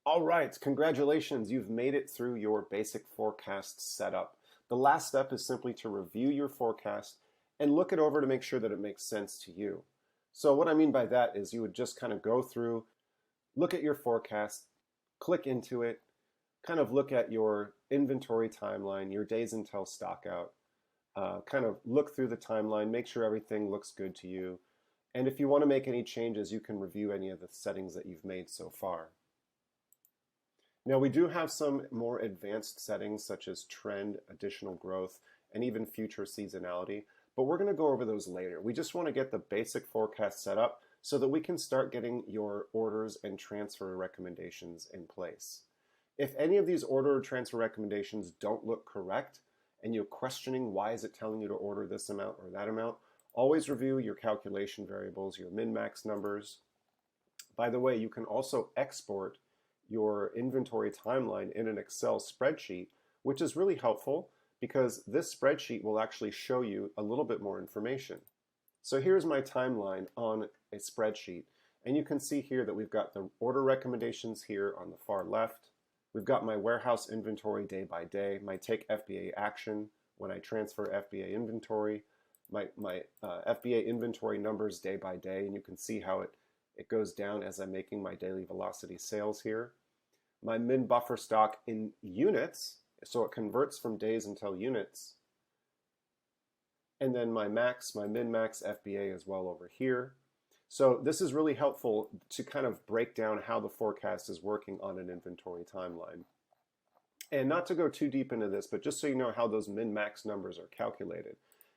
All right, congratulations. You've made it through your basic forecast setup. The last step is simply to review your forecast and look it over to make sure that it makes sense to you. So what I mean by that is you would just kind of go through, look at your forecast, click into it, kind of look at your inventory timeline, your days until stock out, kind of look through the timeline, make sure everything looks good to you. And if you want to make any changes, you can review any of the settings that you've made so far. Now we do have some more advanced settings such as trend, additional growth, and even future seasonality, but we're going to go over those later. We just want to get the basic forecast set up so that we can start getting your orders and transfer recommendations in place. If any of these order or transfer recommendations don't look correct and you're questioning why is it telling you to order this amount or that amount, always review your calculation variables, your min-max numbers. By the way, you can also export your inventory timeline in an Excel spreadsheet, which is really helpful because this spreadsheet will actually show you a little bit more information. So here's my timeline on a spreadsheet, and you can see here that we've got the order recommendations here on the far left. We've got my warehouse inventory day by day, my take FBA action when I transfer FBA inventory, my FBA inventory numbers day by day, and you can see how it goes down as I'm making my daily velocity sales here. My min buffer stock in units, so it converts from days until units. And then my min max FBA as well over here. So this is really helpful to kind of break down how the forecast is working on an inventory timeline. And not to go too deep into this, but just so you know how those min max numbers are calculated.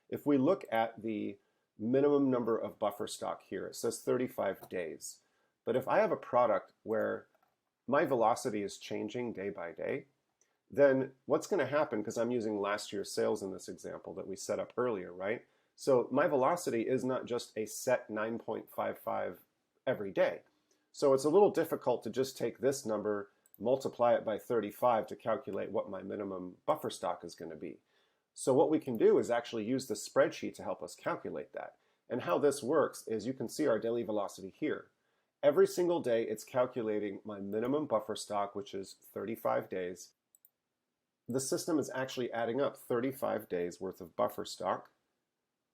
If we look at the minimum number of buffer stock here, it says 35 days. But if I have a product where my velocity is changing day by day, then what's going to happen, because I'm using last year's sales in this example that we set up earlier, right? So my velocity is not just a set 9.55 every day. So it's a little difficult to just take this number, multiply it by 35 to calculate what my minimum buffer stock is going to be. So what we can do is actually use the spreadsheet to help us calculate that. And how this works is you can see our daily velocity here. Every single day, it's calculating my minimum buffer stock, which is 35 days. The system is actually adding up 35 days worth of buffer stock,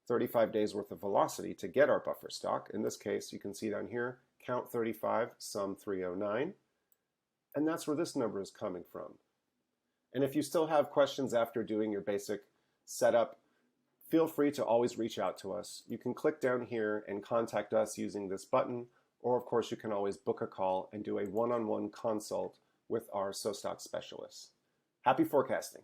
35 days worth of velocity to get our buffer stock. In this case, you can see down here, count 35, sum 309. And that's where this number is coming from. And if you still have questions after doing your basic setup, feel free to always reach out to us. You can click down here and contact us using this button. Or of course, you can always book a call and do a one-on-one consult with our SoStock specialists. Happy forecasting.